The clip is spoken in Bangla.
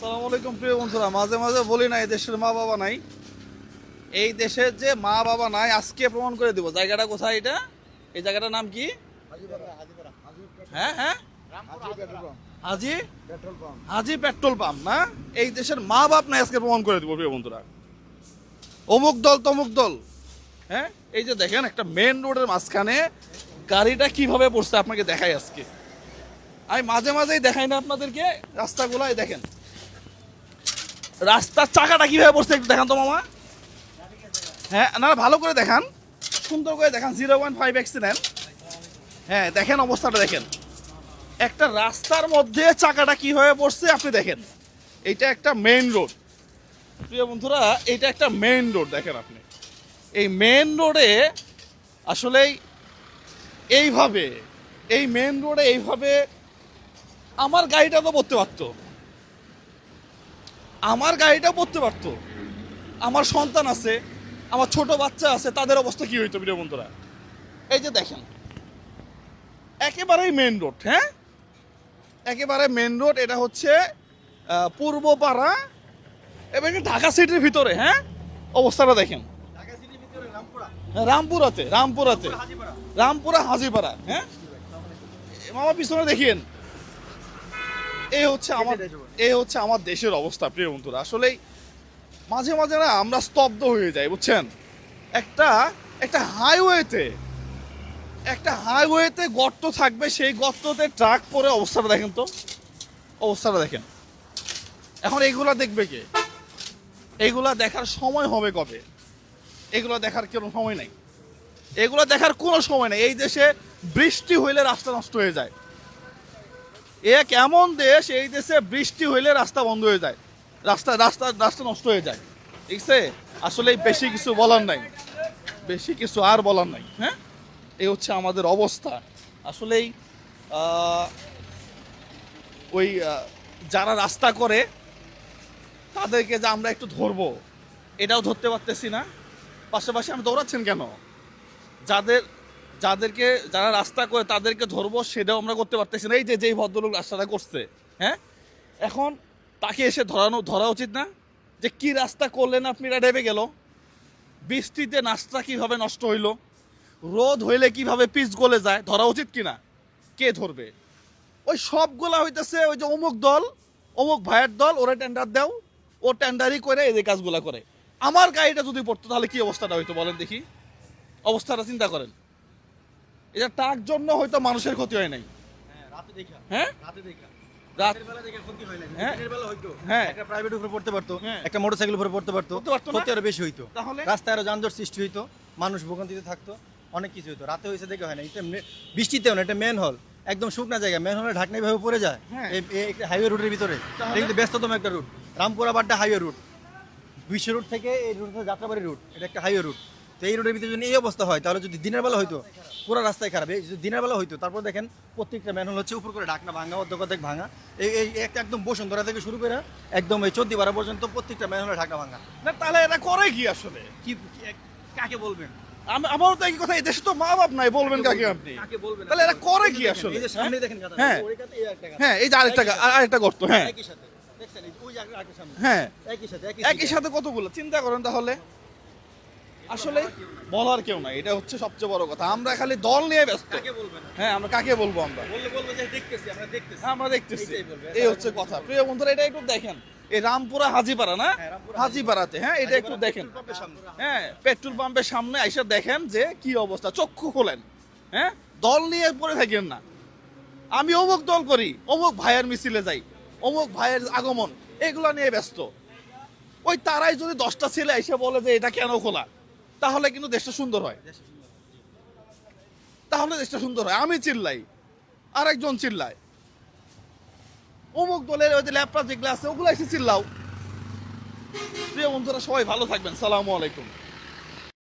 আসসালামু আলাইকুম প্রিয় বন্ধুরা, মাঝে মাঝে বলি না এই দেশের মা বাবা নাই। এই দেশের যে মা বাবা নাই আজকে প্রমাণ করে দিব। জায়গাটা কোথায়? এটা এই জায়গাটার নাম কি? হ্যাঁ হ্যাঁ, হাজি হাজি পেট্রোল পাম্প না? এই দেশের মা বাপ নাই আজকে প্রমাণ করে দিব প্রিয় বন্ধুরা। অমুক দল তমুক দল, হ্যাঁ। এই যে দেখেন একটা মেন রোডের মাঝখানে গাড়িটা কিভাবে পড়ছে আপনাকে দেখাই আজকে। আমি মাঝে মাঝেই দেখাই না আপনাদেরকে রাস্তাগুলাই দেখেন, রাস্তার চাকাটা কিভাবে পড়ছে একটু দেখান তো মামা। হ্যাঁ না, ভালো করে দেখান, সুন্দর করে দেখান। 0.5 অ্যাক্সিডেন্ট। হ্যাঁ দেখেন অবস্থাটা দেখেন, একটা রাস্তার মধ্যে চাকাটা কিভাবে পড়ছে আপনি দেখেন। এইটা একটা মেইন রোড প্রিয় বন্ধুরা, এইটা একটা মেইন রোড। দেখেন আপনি এই মেইন রোডে আসলেই এইভাবে, এই মেইন রোডে এইভাবে আমার গাড়িটা তো পড়তে পারতো, আমার গাড়িটা পড়তে পারতো। আমার সন্তান আছে, আমার ছোট বাচ্চা আছে, তাদের অবস্থা কি হইতো প্রিয় বন্ধুরা? এই যে দেখেন একেবারেই মেন রোড, হ্যাঁ একেবারে মেন রোড। এটা হচ্ছে পূর্বপাড়া এবং ঢাকা সিটির ভিতরে। হ্যাঁ অবস্থাটা দেখেন, রামপুরাতে রামপুরাতে রামপুরা হাজিপাড়া। হ্যাঁ মামা পিছনে দেখিয়েন। এই হচ্ছে আমার দেশের অবস্থা প্রিয় বন্ধুরা। আসলেই মাঝে মাঝে না আমরা স্তব্ধ হয়ে যাই, বুঝছেন। একটা একটা হাইওয়েতে গর্ত থাকবে, সেই গর্ততে ট্রাক পরে অবস্থাটা দেখেন তো, অবস্থাটা দেখেন। এখন এইগুলা দেখবে কে? এইগুলা দেখার সময় হবে কবে? এগুলো দেখার কোনো সময় নাই, এগুলো দেখার কোনো সময় নেই। এই দেশে বৃষ্টি হইলে রাস্তা নষ্ট হয়ে যায়। এক এমন দেশ, এই দেশে বৃষ্টি হইলে রাস্তা বন্ধ হয়ে যায়, রাস্তা রাস্তা রাস্তা নষ্ট হয়ে যায়। ঠিক আছে, আসলে বেশি কিছু বলার নাই, বেশি কিছু আর বলার নাই। হ্যাঁ এই হচ্ছে আমাদের অবস্থা। আসলেই ওই যারা রাস্তা করে তাদেরকে যে আমরা একটু ধরবো এটাও ধরতে পারতেছি না। পাশাপাশি আমি দৌড়াচ্ছেন কেন? যারা রাস্তা করে তাদেরকে ধরবো সেটাও আমরা করতে পারতেছি না। এই যে যেই ভদ্রলোক রাস্তাটা করছে, হ্যাঁ এখন তাকে এসে ধরা উচিত না যে কি রাস্তা করলেন আপনি? এটা ডেবে গেল, বৃষ্টিতে রাস্তা কিভাবে নষ্ট হইলো, রোদ হইলে কিভাবে পিচ গলে যায়, ধরা উচিত কিনা? কে ধরবে? ওই সবগুলা হইতেছে ওই যে অমুক দল, অমুক ভাইয়ের দল, ওরা টেন্ডার দাও, ও টেন্ডারই করে এই কাজগুলা করে। আমার গাড়িটা যদি পড়তো তাহলে কি অবস্থাটা হইতো বলেন দেখি, অবস্থাটা চিন্তা করেন। এটা তার জন্য হয়তো মানুষের ক্ষতি হয় নাই। হ্যাঁ একটা প্রাইভেট উপরে পড়তে পারতো, একটা মোটরসাইকেল উপরে পড়তে পারতো, ক্ষতি আরো বেশি হইতো। তাহলে রাস্তায় আরো যানজট সৃষ্টি হইতো, মানুষ ভোগান্তিতে থাকতো, অনেক কিছু হইতো। রাতে হয়েছে দেখে হয় না, এটা বৃষ্টিতেও না, এটা মেন হল, একদম শুকনা জায়গা। মেন হলে ঢাকনা ভাবে পড়ে যায় হাইওয়ে রুটের ভিতরে। এটা কিন্তু ব্যস্ততম একটা route, Rampura Badda highway route, বিশ্ব রুট থেকে এই রুট যাত্রাবাড়ি রুট, এটা একটা হাইওয়ে রুট। তো এই রোডের ভিতরে যদি এই অবস্থা হয় তাহলে যদি দিনের বেলা হইতো পুরো রাস্তায় খারাপ, এই যদি দিনের বেলা হইতো। তারপর দেখেন প্রত্যেকটা ম্যানহোল হচ্ছে উপর করে ঢাকনা ভাঙা, অর্ধেক ভাঙা। এই একটা একদম বসুন্ধরা থেকে শুরু করে একদম এই 14 পর্যন্ত প্রত্যেকটা ম্যানহোলে ঢাকনা ভাঙা। না তাহলে এটা করে কি আসলে? কি কাকে বলবেন? আমারও তো একই কথা, এই দেশে তো মা বাপ নাই, বলবেন কাকে আপনি? তাহলে এটা করে কি আসলে? এই যে সামনে দেখেন গাদা, হ্যাঁ ওই কাতে এই একটা গাদা, হ্যাঁ এই যে আরেকটা গর্ত। হ্যাঁ একই সাথে দেখছেন, এই ওই জায়গার আগে সামনে, হ্যাঁ একই সাথে কতগুলো চিন্তা করেন তাহলে। আসলে বলার কেউ নাই, এটা হচ্ছে সবচেয়ে বড় কথা। আমরা খালি দল নিয়ে ব্যস্ত। কাকে বলবেন? হ্যাঁ আমরা কাকে বলবো? আমরা বলবো যে দেখতেছি, আমরা দেখতেছি, আমরা দেখতেছি, এটাই বলবো। এই হচ্ছে কথা প্রিয় বন্ধুরা। এটা একটু দেখেন, এই রামপুরা হাজিপাড়া না, হাজিপাড়াতে। হ্যাঁ এটা একটু দেখেন, হ্যাঁ পেট্রোল পাম্পের সামনে আইসা দেখেন যে কি অবস্থা, চক্ষু খোলেন। হ্যাঁ দল নিয়ে পড়ে থাকেন না। আমি অমুক দল করি, অমুক ভাইয়ের মিছিলে যাই, অমুক ভাইয়ের আগমন, এগুলা নিয়ে ব্যস্ত। ওই তারাই যদি 10টা ছেলে এসে বলে যে এটা কেন খোলা, তাহলে কিন্তু দেশটা সুন্দর হয়, তাহলে দেশটা সুন্দর হয়। আমি চিল্লাই, আরেকজন চিল্লায়, অমুক দলের ওই যে ল্যাপটপ যেগুলো আছে ওগুলো এসে চিল্লাও। প্রিয় বন্ধুরা সবাই ভালো থাকবেন, সালামু আলাইকুম।